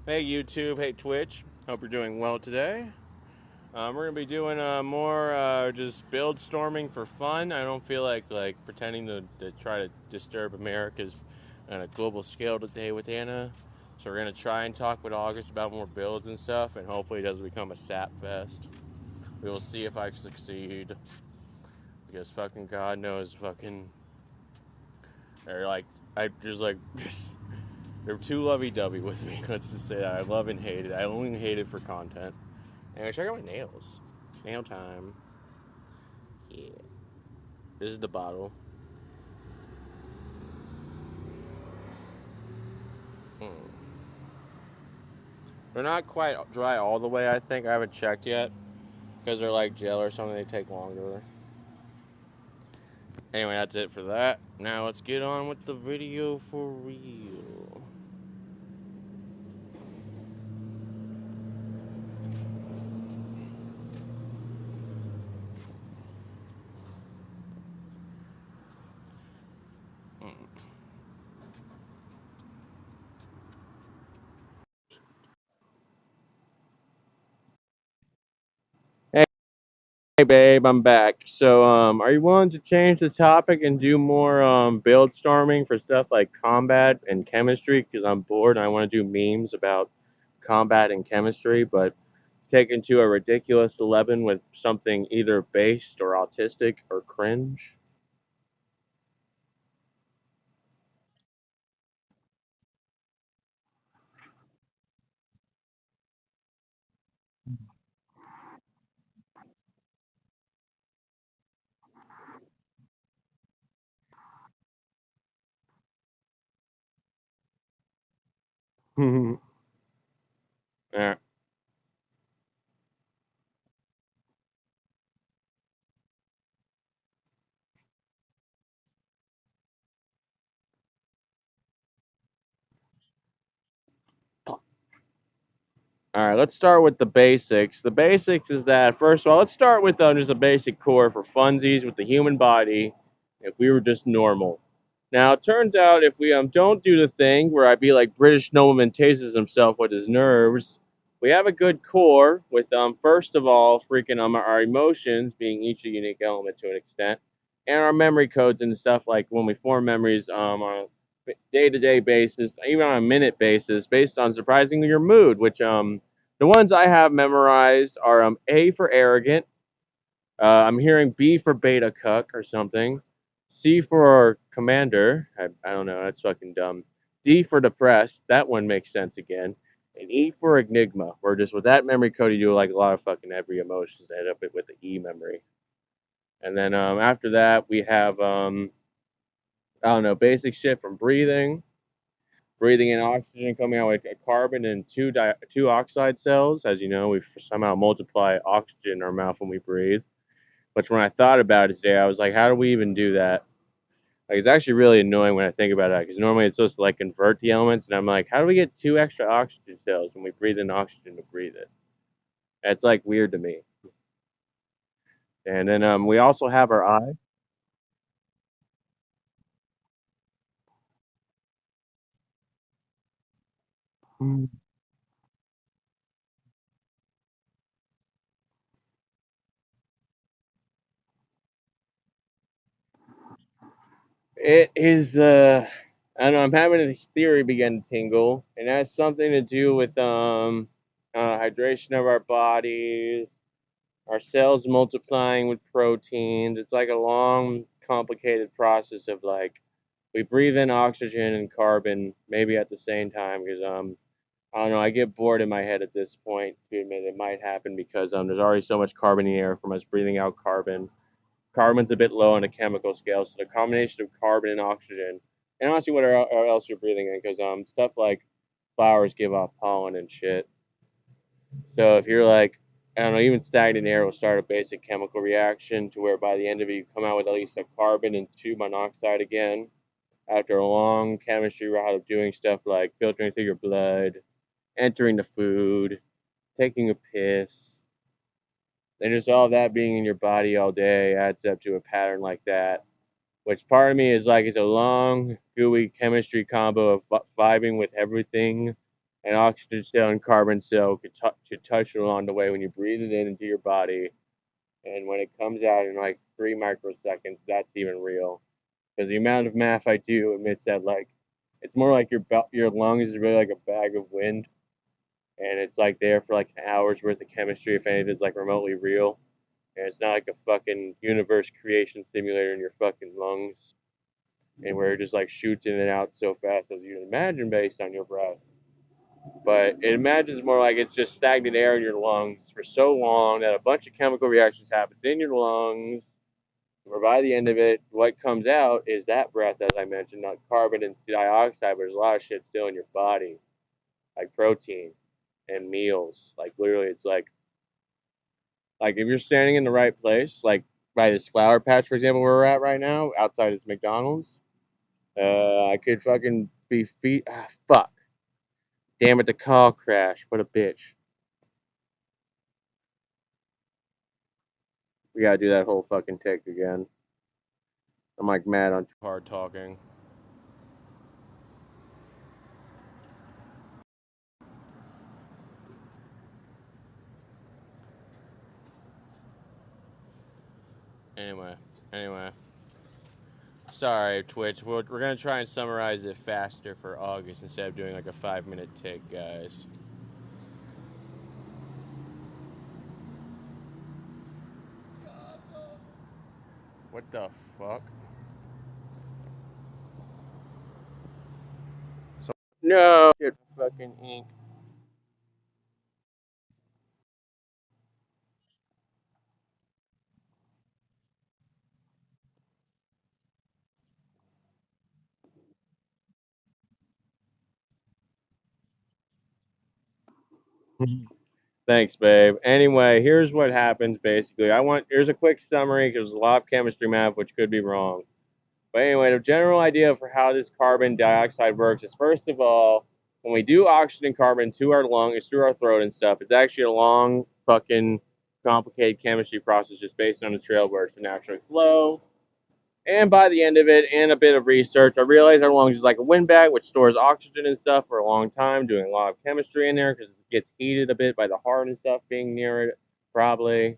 Hey YouTube, hey Twitch. Hope you're doing well today. We're gonna be doing more just build storming for fun. I don't feel like pretending to try to disturb America's on a global scale today with Anna. So we're gonna try and talk with August about more builds and stuff, and hopefully it doesn't become a sap fest. We will see if I succeed, because fucking God knows fucking or like I just like just they're too lovey-dovey with me. Let's just say that I love and hate it. I only hate it for content. Anyway, check out my nails. Nail time. Yeah. This is the bottle. Mm. They're not quite dry all the way, I think. I haven't checked yet. Because they're like gel or something, they take longer. Anyway, that's it for that. Now let's get on with the video for real. Mm. Hey babe, I'm back. So, are you willing to change the topic and do more build storming for stuff like combat and chemistry? Because I'm bored and I want to do memes about combat and chemistry, but taken to a ridiculous 11 with something either based or autistic or cringe. Yeah. All right, let's start with the basics. The basics is that, first of all, let's start with just a basic core for funsies with the human body if we were just normal. Now, it turns out if we don't do the thing where I be like British nobleman tases himself with his nerves, we have a good core with, first of all, freaking our emotions being each a unique element to an extent, and our memory codes and stuff like when we form memories on a day-to-day basis, even on a minute basis, based on surprisingly your mood, which the ones I have memorized are A for arrogant. I'm hearing B for beta cuck or something. C for commander. I don't know. That's fucking dumb. D for depressed. That one makes sense again. And E for enigma. Where just with that memory code, you do like a lot of fucking every emotions. End up with the E memory. And then after that, we have I don't know, basic shit from breathing in oxygen, coming out with a carbon and two oxide cells. As you know, we somehow multiply oxygen in our mouth when we breathe. But when I thought about it today, I was like, how do we even do that? Like, it's actually really annoying when I think about it because normally it's supposed to like convert the elements, and I'm like, how do we get two extra oxygen cells when we breathe in oxygen to breathe it? It's like weird to me. And then we also have our eye. It is, I don't know, I'm having a theory begin to tingle, and it has something to do with hydration of our bodies, our cells multiplying with proteins. It's like a long, complicated process of like, we breathe in oxygen and carbon maybe at the same time because, I don't know, I get bored in my head at this point to admit it might happen because there's already so much carbon in the air from us breathing out carbon. Carbon's a bit low on a chemical scale, so the combination of carbon and oxygen, and honestly, what else you're breathing in, because stuff like flowers give off pollen and shit. So if you're like, I don't know, even stagnant air will start a basic chemical reaction to where by the end of it you come out with at least a carbon and two monoxide again after a long chemistry route of doing stuff like filtering through your blood, entering the food, taking a piss, and just all that being in your body all day adds up to a pattern like that. Which part of me is like it's a long, gooey chemistry combo of vibing with everything and oxygen cell and carbon cell could touch along the way when you breathe it in into your body, and when it comes out in like 3 microseconds, that's even real. Because the amount of math I do admits that like it's more like your lungs is really like a bag of wind, and it's like there for like an hour's worth of chemistry if anything's like remotely real, and it's not like a fucking universe creation simulator in your fucking lungs, and where it just like shoots in and out so fast as you can imagine based on your breath. But it imagines more like it's just stagnant air in your lungs for so long that a bunch of chemical reactions happens in your lungs, where by the end of it, what comes out is that breath, as I mentioned, not carbon and dioxide, but there's a lot of shit still in your body, like protein and meals. Like literally, it's like if you're standing in the right place, like by this flower patch, for example, where we're at right now, outside this McDonald's, I could fucking be feet. Ah, fuck. Damn it, the call crashed. What a bitch. We gotta do that whole fucking take again. I'm like mad on too hard talking. Anyway, anyway. Sorry, Twitch. We're gonna try and summarize it faster for August instead of doing like a 5 minute take, guys. What the fuck? So no, get fucking ink. Thanks, babe. Anyway, here's what happens basically. Here's a quick summary because there's a lot of chemistry math which could be wrong. But anyway, the general idea for how this carbon dioxide works is first of all, when we do oxygen carbon to our lungs, through our throat and stuff, it's actually a long, fucking, complicated chemistry process just based on the trail where it should naturally flow. And by the end of it, and a bit of research, I realized our lungs is like a wind bag, which stores oxygen and stuff for a long time, doing a lot of chemistry in there because it gets heated a bit by the heart and stuff being near it, probably,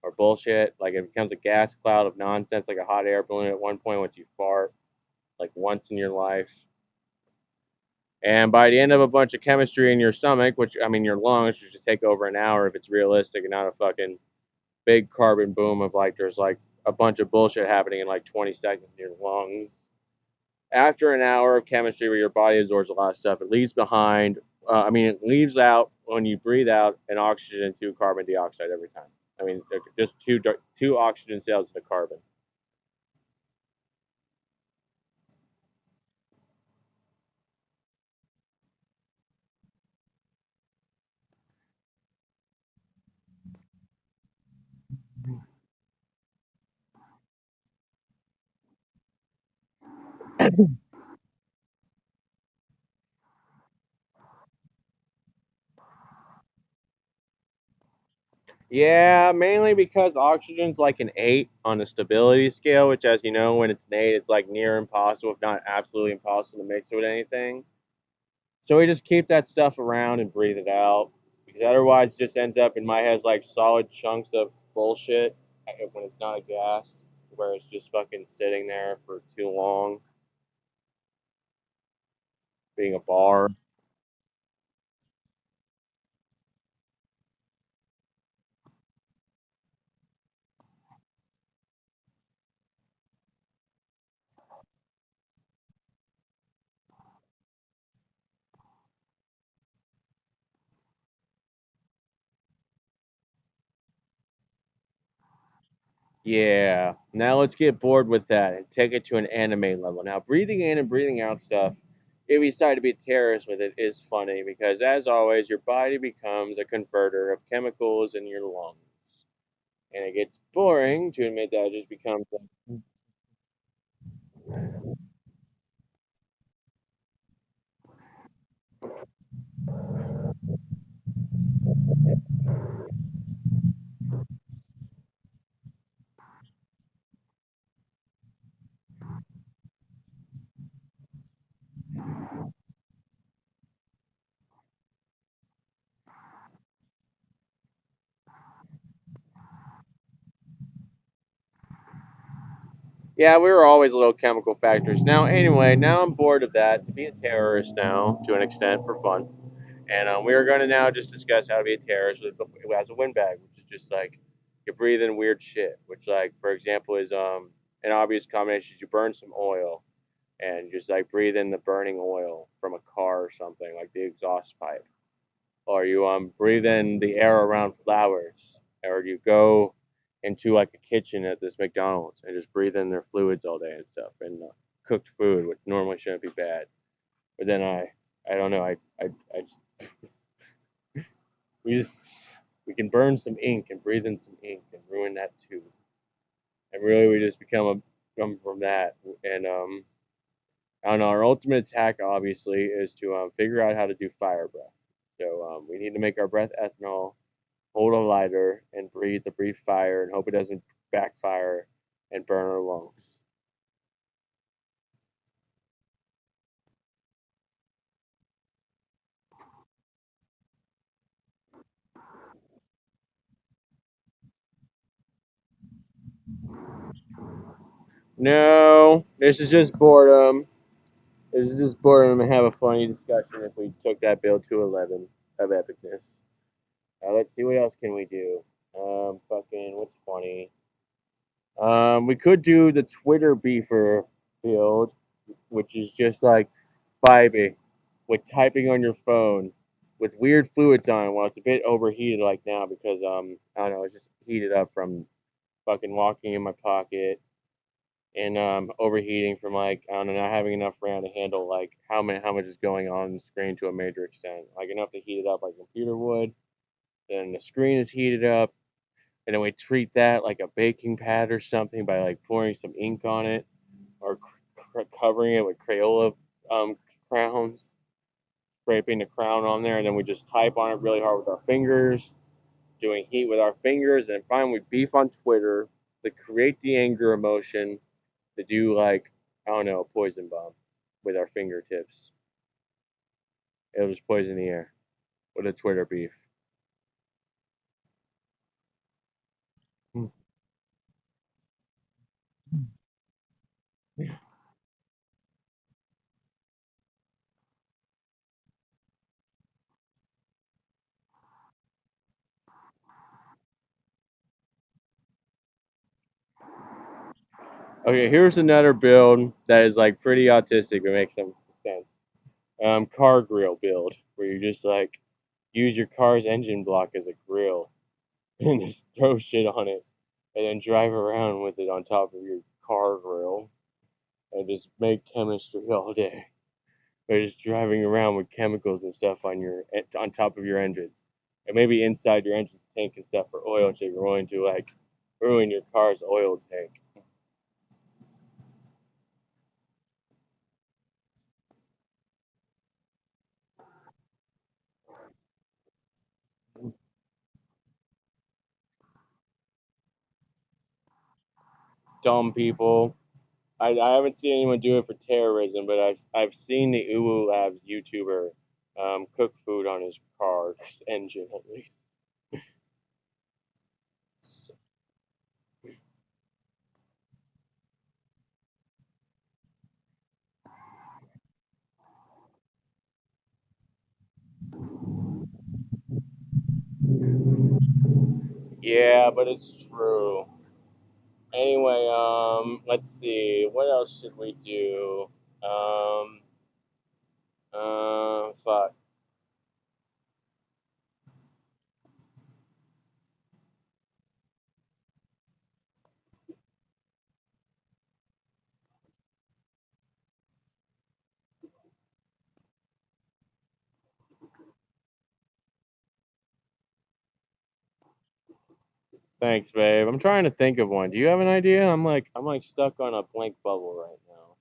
or bullshit. Like it becomes a gas cloud of nonsense, like a hot air balloon at one point once you fart, like once in your life. And by the end of a bunch of chemistry in your stomach, which I mean your lungs, should just take over an hour if it's realistic and not a fucking big carbon boom of like there's like a bunch of bullshit happening in like 20 seconds in your lungs. After an hour of chemistry where your body absorbs a lot of stuff, it leaves behind, it leaves out when you breathe out an oxygen and two carbon dioxide every time. I mean, just two oxygen cells and a carbon. Yeah, mainly because oxygen's like an 8 on the stability scale, which, as you know, when it's an 8, it's like near impossible, if not absolutely impossible, to mix it with anything. So we just keep that stuff around and breathe it out, because otherwise, it just ends up in my head as like solid chunks of bullshit when it's not a gas, where it's just fucking sitting there for too long, being a bar. Yeah. Now let's get bored with that and take it to an anime level. Now, breathing in and breathing out stuff, if you decide to be a terrorist with it, is funny because, as always, your body becomes a converter of chemicals in your lungs. And it gets boring to admit that it just becomes. Yeah, we were always little chemical factories. Now, anyway, now I'm bored of that. To be a terrorist now, to an extent, for fun. And we are going to now just discuss how to be a terrorist as a windbag, which is just like you breathe in weird shit. Which, like, for example, is an obvious combination is you burn some oil and just like breathe in the burning oil from a car or something, like the exhaust pipe. Or you breathe in the air around flowers, or you go into like a kitchen at this McDonald's and just breathe in their fluids all day and stuff and cooked food, which normally shouldn't be bad. But then I don't know, I just, we just we can burn some ink and breathe in some ink and ruin that too. And really, we just come from that. And I don't know. Our ultimate attack, obviously, is to figure out how to do fire breath. So we need to make our breath ethanol, hold a lighter, and breathe the brief fire, and hope it doesn't backfire and burn our lungs. No, this is just boredom. This is just boredom and have a funny discussion if we took that build to 11 of epicness. Let's see what else can we do. Fucking what's funny? We could do the Twitter beefer build, which is just like vibing with typing on your phone with weird fluids on it while it's a bit overheated like now because I don't know, it's just heated up from fucking walking in my pocket and overheating from like I don't know, not having enough RAM to handle like how much is going on the screen to a major extent. Like enough to heat it up like a computer would. Then the screen is heated up and then we treat that like a baking pad or something by like pouring some ink on it or covering it with Crayola um, crowns, scraping the crown on there, and then we just type on it really hard with our fingers, doing heat with our fingers, and finally we beef on Twitter to create the anger emotion to do like I don't know a poison bomb with our fingertips. It'll just poison the air with a Twitter beef. Okay, here's another build that is like pretty autistic but makes some sense. Car grill build where you just like use your car's engine block as a grill and just throw shit on it and then drive around with it on top of your car grill and just make chemistry all day. Or just driving around with chemicals and stuff on top of your engine. And maybe inside your engine tank and stuff for oil so you're going to like ruin your car's oil tank. Dumb people. I haven't seen anyone do it for terrorism, but I've seen the Uwu Labs YouTuber cook food on his car's engine at least. Yeah, but it's true. Anyway, let's see. What else should we do? Um, fuck. Thanks, babe. I'm trying to think of one. Do you have an idea? I'm like stuck on a blank bubble right now.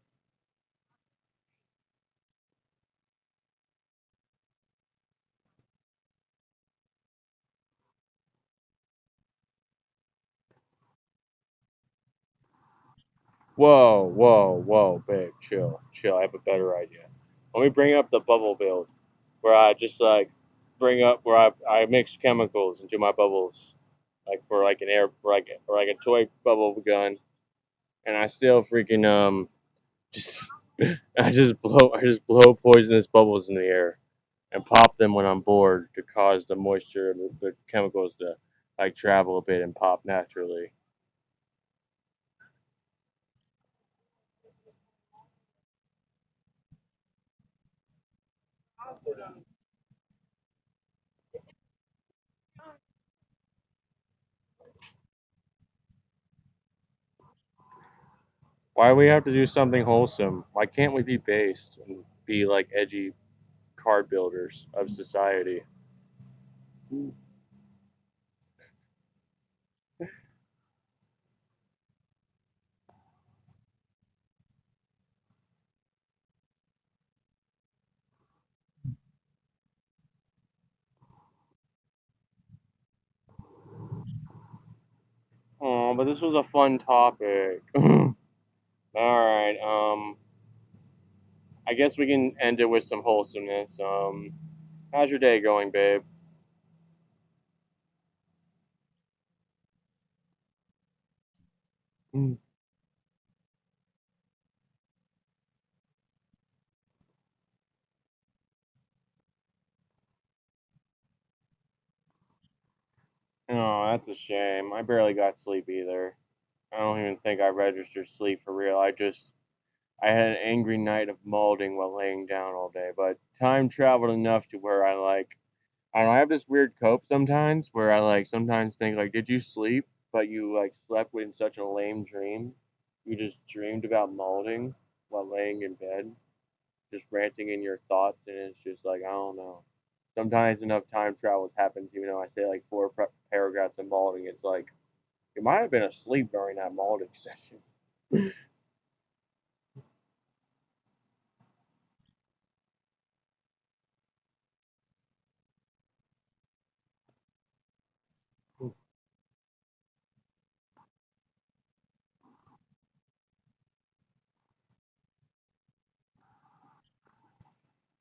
Whoa, whoa, whoa, babe, chill, chill. I have a better idea. Let me bring up the bubble build where I just like bring up where I mix chemicals into my bubbles, like for like an air, for like a toy bubble gun, and I still freaking just I just blow poisonous bubbles in the air and pop them when I'm bored to cause the moisture, the chemicals to like travel a bit and pop naturally. Why do we have to do something wholesome? Why can't we be based and be like edgy card builders of society? Oh, but this was a fun topic. All right. I guess we can end it with some wholesomeness. How's your day going, babe? Mm. Oh, that's a shame. I barely got sleep either. I don't even think I registered sleep for real. I had an angry night of malding while laying down all day, but time traveled enough to where I don't know, I have this weird cope sometimes where I like sometimes think like, did you sleep? But you like slept in such a lame dream. You just dreamed about malding while laying in bed, just ranting in your thoughts, and it's just like I don't know. Sometimes enough time travels happens, even though I say like paragraphs of malding, it's like you might have been asleep during that malding session.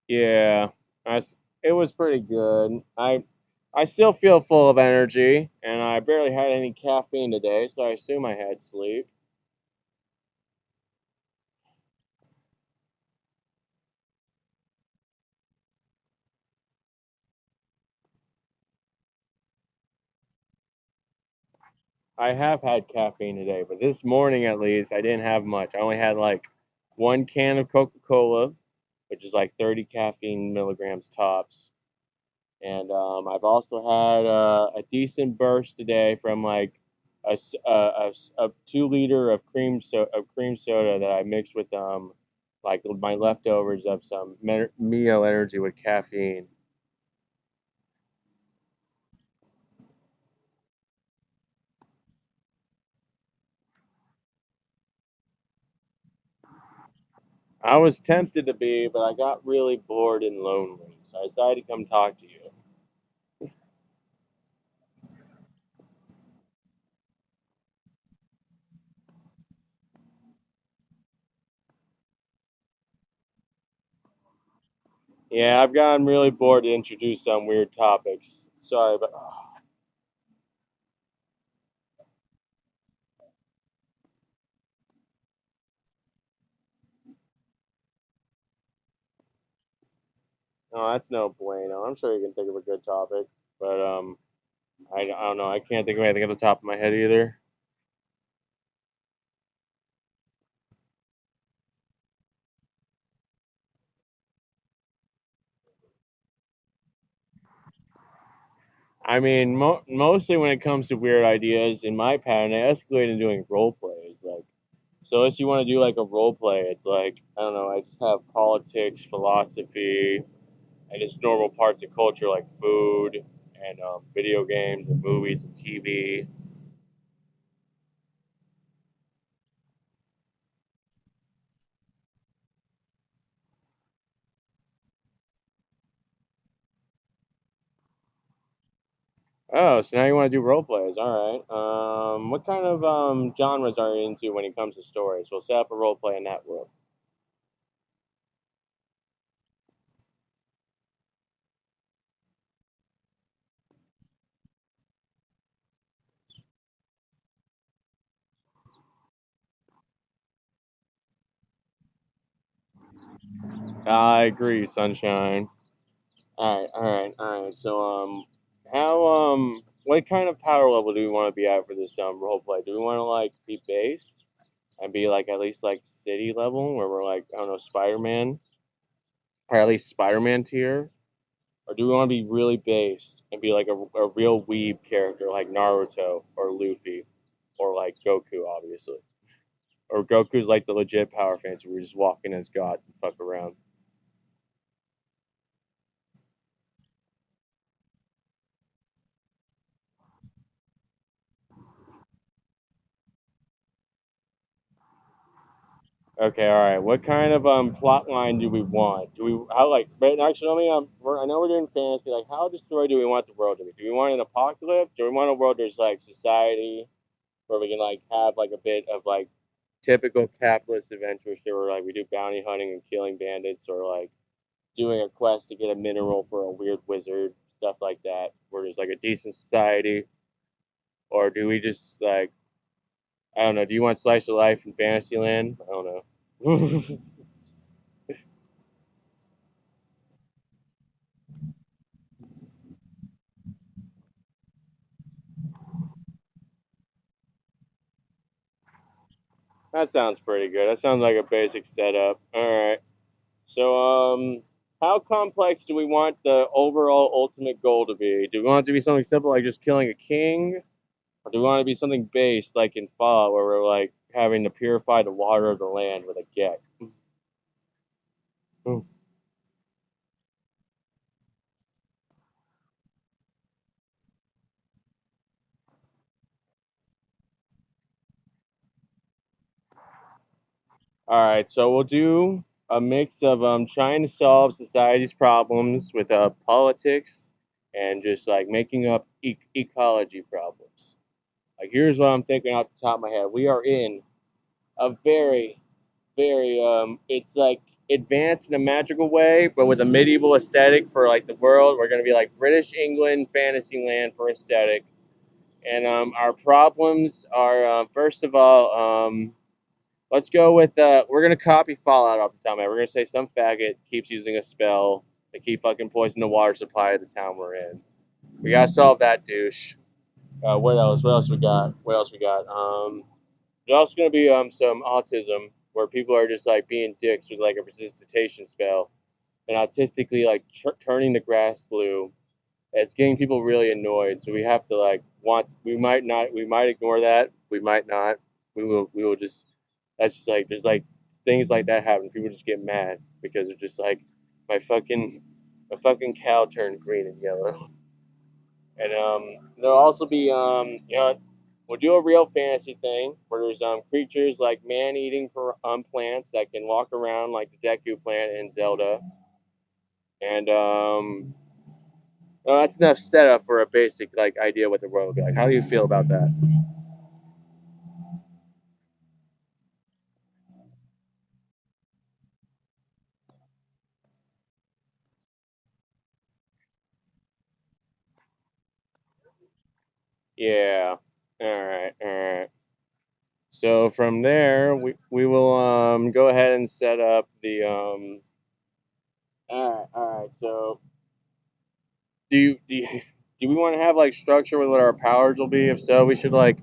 Yeah, it was pretty good. I still feel full of energy, and I barely had any caffeine today, so I assume I had sleep. I have had caffeine today, but this morning at least I didn't have much. I only had like one can of Coca-Cola, which is like 30 caffeine milligrams tops. And I've also had a decent burst today from like a 2 liter of cream soda that I mixed with like my leftovers of some Mio Energy with caffeine. I was tempted to be, but I got really bored and lonely, so I decided to come talk to you. Yeah, I've gotten really bored to introduce some weird topics. Sorry, but no, that's no bueno. I'm sure you can think of a good topic, but I don't know. I can't think of anything at the top of my head either. I mean, mostly when it comes to weird ideas, in my pattern, I escalate into doing role plays. Like, so if you want to do like a role play, it's like I don't know. I just have politics, philosophy, and just normal parts of culture like food and video games and movies and TV. Oh, so now you want to do role plays? All right. What kind of genres are you into when it comes to stories? We'll set up a role play in that world. I agree, sunshine. All right, all right, all right. So, how what kind of power level do we want to be at for this role play? Do we want to like be based and be like at least like city level where we're like I don't know Spider Man or at least Spider Man tier, or do we want to be really based and be like a real weeb character like Naruto or Luffy or like Goku, obviously, or Goku's like the legit power fancy. We're just walking as gods and fuck around. Okay, all right. What kind of plot line do we want? Do we how like? But actually, let me I know we're doing fantasy. Like, how destroyed do we want the world to be? Do we want an apocalypse? Do we want a world there's like society where we can like have like a bit of like typical capitalist adventure shit where like we do bounty hunting and killing bandits or like doing a quest to get a mineral for a weird wizard, stuff like that, where there's like a decent society, or do we just like I don't know? Do you want slice of life in Fantasyland? I don't know. That sounds pretty good. That sounds like a basic setup. All right. So, how complex do we want the overall ultimate goal to be? Do we want it to be something simple like just killing a king, or do we want it to be something based like in Fallout where we're like having to purify the water of the land with a get? Hmm. All right. So we'll do a mix of trying to solve society's problems with politics and just like making up ecology problems. Like here's what I'm thinking off the top of my head. We are in a very it's like advanced in a magical way, but with a medieval aesthetic for like the world. We're gonna be like British England, Fantasyland for aesthetic. And our problems are first of all, let's go with we're gonna copy Fallout off the top of my head. We're gonna say some faggot keeps using a spell to keep fucking poisoning the water supply of the town we're in. We gotta solve that douche. What else? What else we got? What else we got? There's also going to be some autism where people are just like being dicks with like a resuscitation spell and autistically like turning the grass blue. It's getting people really annoyed. So we have to like want. We might not. We might ignore that. We might not. We will. We will just. That's just like there's like things like that happen. People just get mad because they're just like my fucking cow turned green and yellow. And there'll also be we'll do a real fantasy thing where there's creatures like man-eating plants that can walk around like the Deku plant in Zelda. And no, that's enough setup for a basic like idea what the world will be like. How do you feel about that? Yeah. All right. All right. So from there, we will go ahead and set up the all right. All right. So do we want to have like structure with what our powers will be? If so, we should like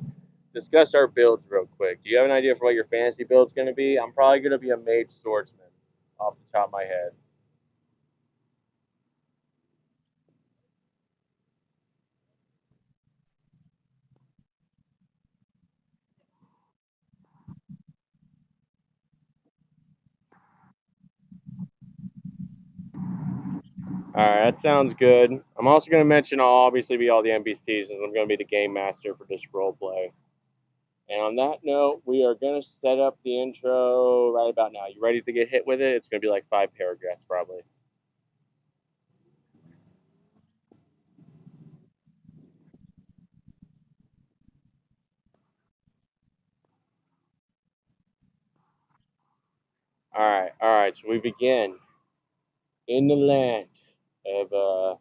discuss our builds real quick. Do you have an idea for what your fantasy build's going to be? I'm probably going to be a mage swordsman off the top of my head. All right, that sounds good. I'm also going to mention I'll obviously be all the NPCs since I'm going to be the game master for this role play. And on that note, we are going to set up the intro right about now. You ready to get hit with it? It's going to be like 5 paragraphs probably. All right. So we begin in the land of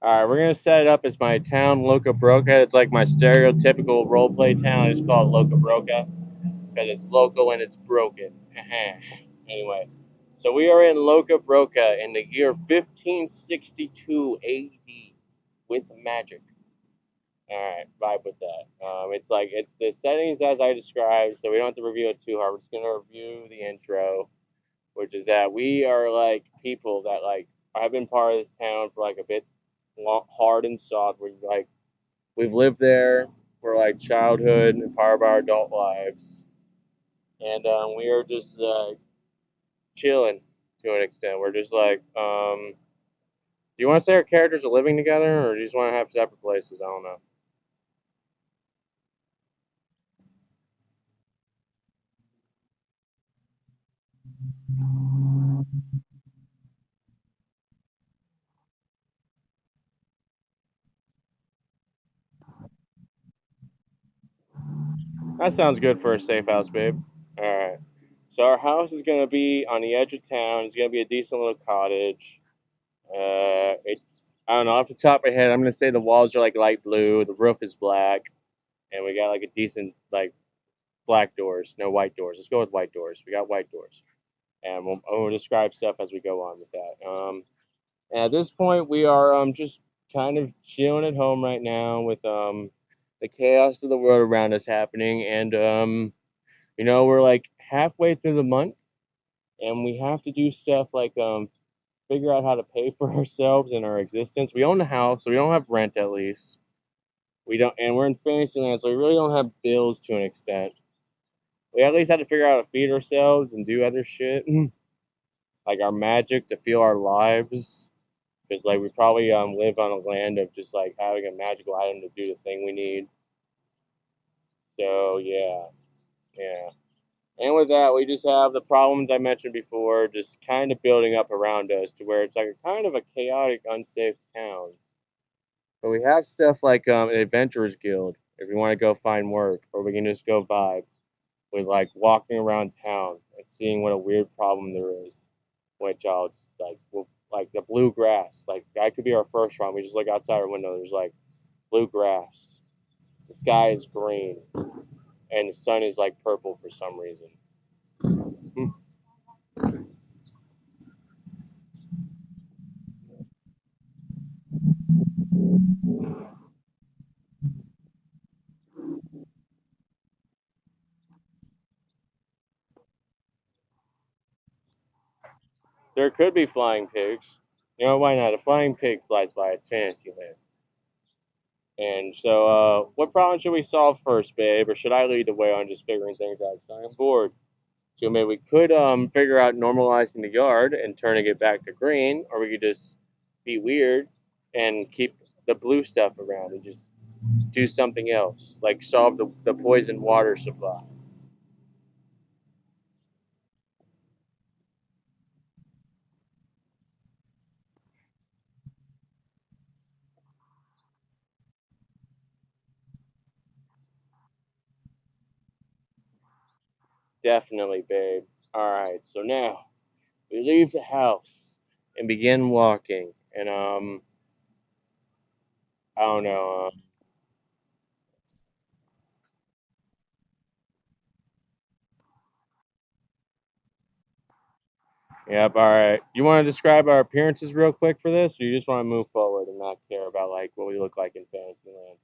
All right, we're gonna set it up as my town, Loca Broca. It's like my stereotypical roleplay town. I just call it Loca Broca because it's local and it's broken. Anyway, so we are in Loca Broca in the year 1562 AD with magic. All right, vibe with that. It's like it's the settings as I described, so we don't have to review it too hard. We're just gonna review the intro, which is that we are like people that like have been part of this town for like a bit hard and soft. We've lived there for like childhood and part of our adult lives, and we are just chilling to an extent. We're just like, do you want to say our characters are living together, or do you just want to have separate places? I don't know. That sounds good for a safe house, babe. All right. So our house is gonna be on the edge of town. It's gonna be a decent little cottage. It's I don't know off the top of my head. I'm gonna say the walls are like light blue. The roof is black, and we got like a decent like black doors, no white doors. Let's go with white doors. We got white doors, and we'll describe stuff as we go on with that. And at this point, we are just kind of chilling at home right now with the chaos of the world around us happening, and we're like halfway through the month, and we have to do stuff like figure out how to pay for ourselves and our existence. We own a house, so we don't have rent at least. We don't, and we're in Fantasyland, so we really don't have bills to an extent. We at least have to figure out how to feed ourselves and do other shit, like our magic to feel our lives. Because like we probably live on a land of just like having a magical item to do the thing we need. So yeah, yeah. And with that, we just have the problems I mentioned before, just kind of building up around us to where it's like a kind of a chaotic, unsafe town. But we have stuff like an adventurers guild if we want to go find work, or we can just go vibe with like walking around town and seeing what a weird problem there is. Which I'll just like, well, like the blue grass, like that could be our first round. We just look outside our window. There's like blue grass. The sky is green, and the sun is like purple for some reason. Hmm. There could be flying pigs. You know why not? A flying pig flies by. It's Fantasyland. And so, what problem should we solve first, babe? Or should I lead the way on just figuring things out? 'Cause I'm bored. So maybe we could figure out normalizing the yard and turning it back to green, or we could just be weird and keep the blue stuff around and just do something else, like solve the poison water supply. Definitely, babe. All right, so now we leave the house and begin walking. And I don't know. Yep. All right. You want to describe our appearances real quick for this, or you just want to move forward and not care about like what we look like in Fantasyland?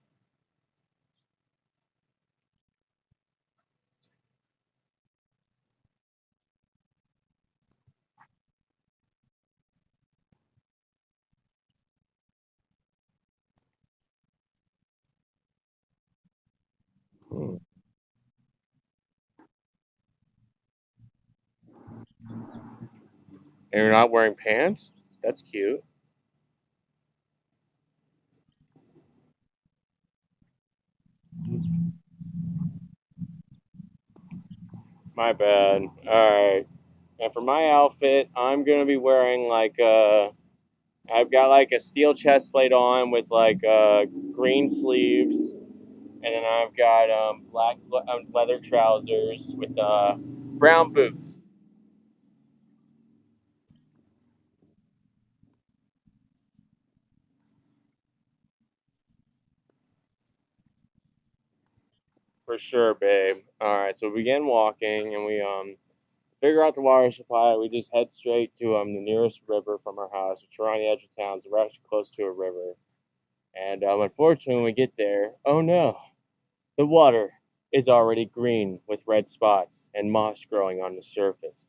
Hmm. And you're not wearing pants? That's cute. My bad. All right. And for my outfit, I'm gonna be wearing like I've got like a steel chest plate on with like green sleeves, and then I've got black leather trousers with brown boots. For sure, babe. All right, so we begin walking, and we figure out the water supply. We just head straight to the nearest river from our house, which we're on the edge of town, so we're actually close to a river. And unfortunately, when we get there, oh no, the water is already green with red spots and moss growing on the surface.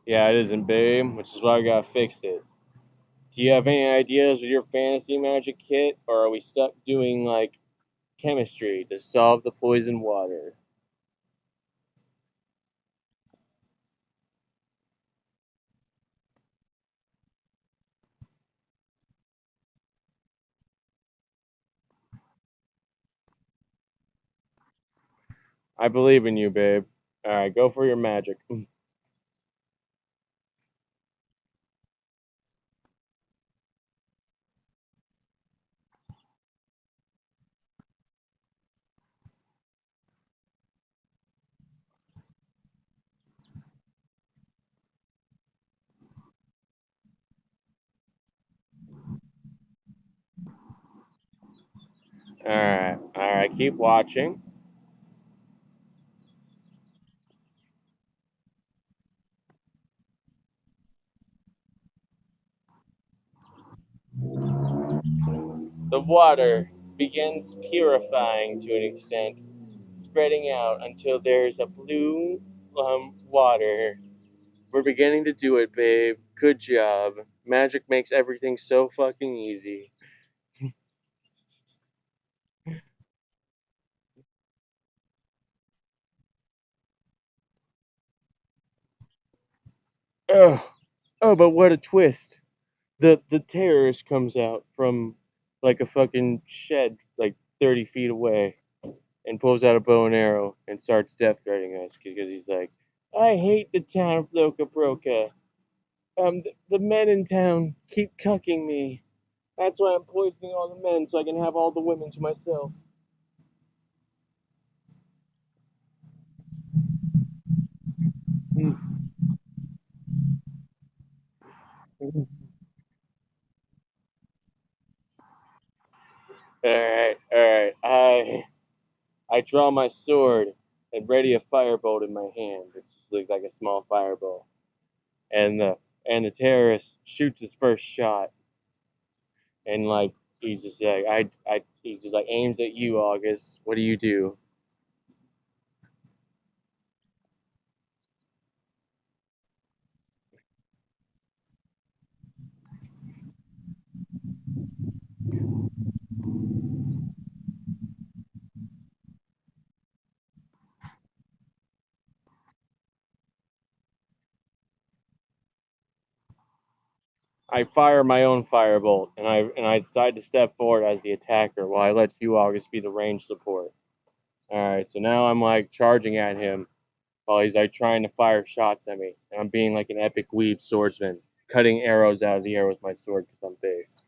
Yeah, it isn't, babe, which is why we gotta fix it. Do you have any ideas with your fantasy magic kit, or are we stuck doing like chemistry to solve the poison water? I believe in you, babe. All right, go for your magic. All right, keep watching. The water begins purifying to an extent, spreading out until there's a blue water. We're beginning to do it, babe. Good job. Magic makes everything so fucking easy. Oh, oh, but what a twist! The terrorist comes out from like a fucking shed, like 30 feet away, and pulls out a bow and arrow and starts death threatening us because he's like, I hate the town of Loca Broca. The men in town keep cucking me. That's why I'm poisoning all the men so I can have all the women to myself. All right. I draw my sword and ready a firebolt in my hand. It just looks like a small fireball. And the terrorist shoots his first shot, and like he's just like he just like aims at you, August. What do you do? I fire my own firebolt, and I decide to step forward as the attacker, while I let you, August, be the range support. All right, so now I'm like charging at him while he's like trying to fire shots at me, and I'm being like an epic weave swordsman, cutting arrows out of the air with my sword because I'm based.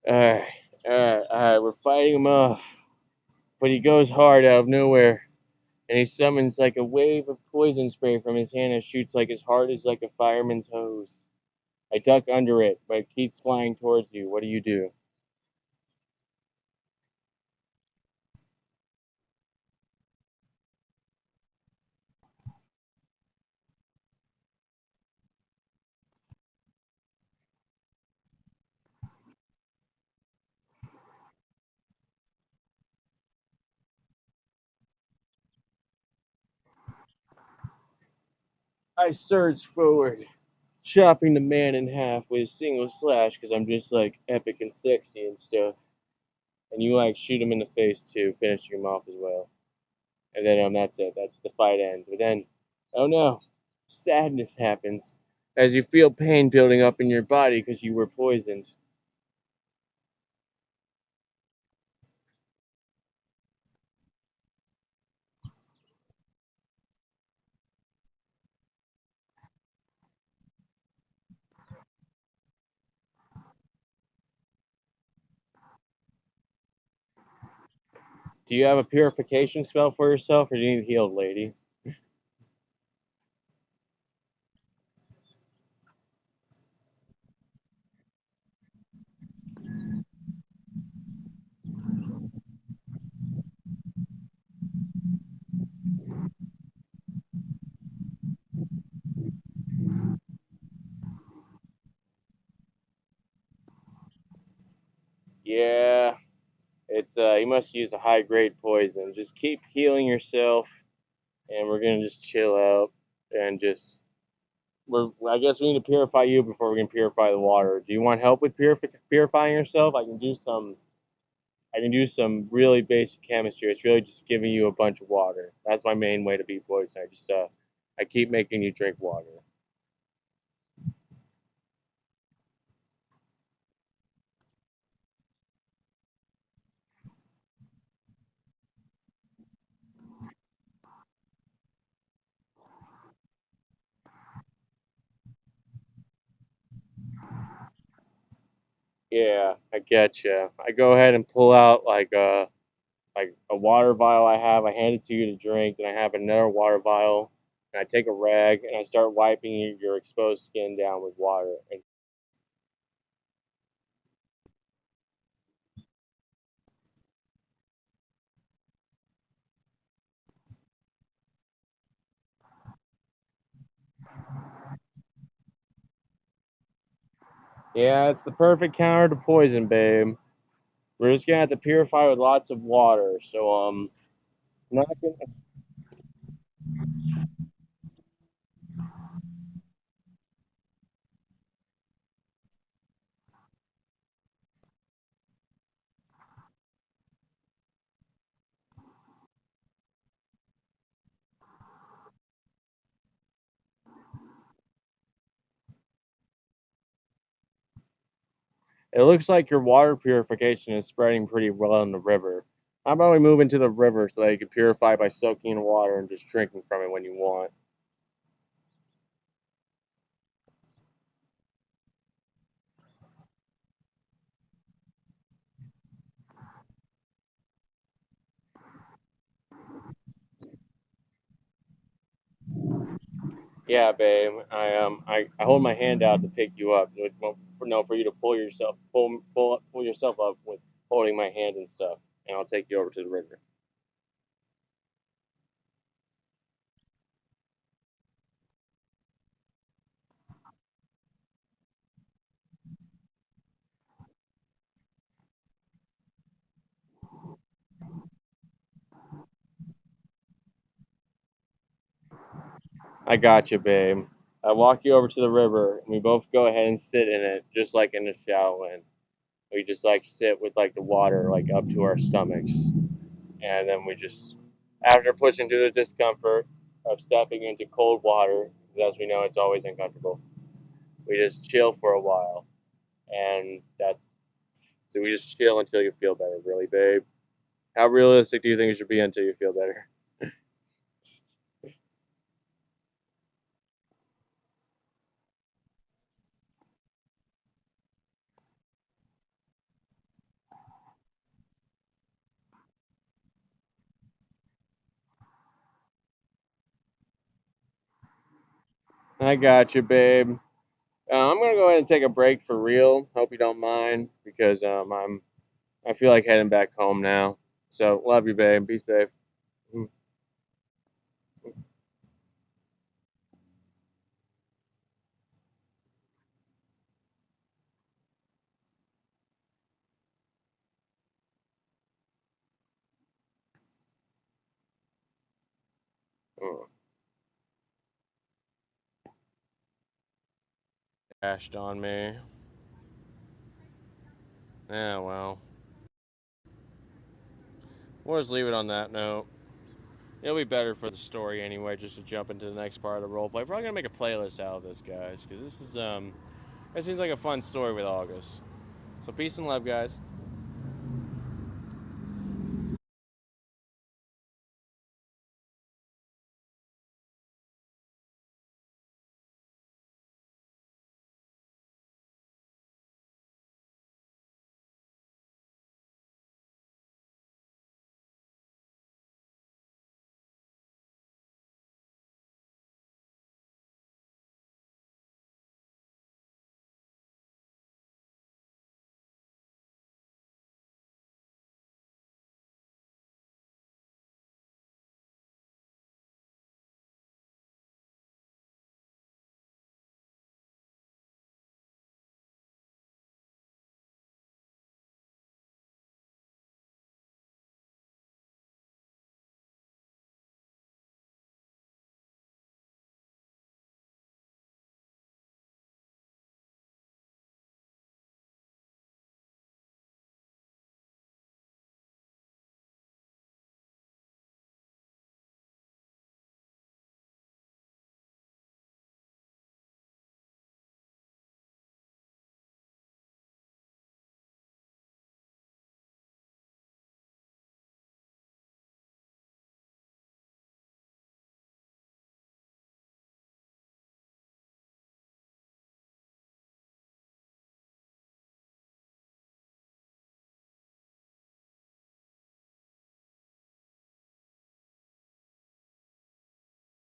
All right, all right, we're fighting him off, but he goes hard out of nowhere, and he summons like a wave of poison spray from his hand and shoots like as hard as like a fireman's hose. I duck under it, but it keeps flying towards you. What do you do? I surge forward, chopping the man in half with a single slash because I'm just like epic and sexy and stuff. And you like shoot him in the face too, finishing him off as well. And then that's it. That's the fight ends. But then, oh no, sadness happens as you feel pain building up in your body because you were poisoned. Do you have a purification spell for yourself, or do you need healed, lady? Yeah, it's you must use a high grade poison. Just keep healing yourself, and we're gonna just chill out and just. I guess we need to purify you before we can purify the water. Do you want help with purifying yourself? I can do some. I can do some really basic chemistry. It's really just giving you a bunch of water. That's my main way to be poisoned. I keep making you drink water. Yeah, I get you. I go ahead and pull out like a water vial I have. I hand it to you to drink. Then I have another water vial, and I take a rag and I start wiping your exposed skin down with water. And yeah, it's the perfect counter to poison, babe. We're just gonna have to purify with lots of water. So not gonna. It looks like your water purification is spreading pretty well in the river. How about we move into the river so that you can purify by soaking in water and just drinking from it when you want? Yeah, babe. I hold my hand out to pick you up. No, for you to pull yourself up with holding my hand and stuff, and I'll take you over to the river. I got you, babe. I walk you over to the river, and we both go ahead and sit in it, just like in the shallow end. We just like sit with like the water like up to our stomachs, and then we just, after pushing through the discomfort of stepping into cold water, because as we know it's always uncomfortable, we just chill for a while, and that's so we just chill until you feel better, really, babe. How realistic do you think it should be until you feel better? I got you, babe. I'm gonna go ahead and take a break for real. Hope you don't mind because I feel like heading back home now. So love you, babe. Be safe. Mm, mm. Dashed on me. Yeah, well, we'll just leave it on that note. It'll be better for the story anyway, just to jump into the next part of the roleplay. We're probably gonna make a playlist out of this, guys, because this is it seems like a fun story with August. So peace and love, guys.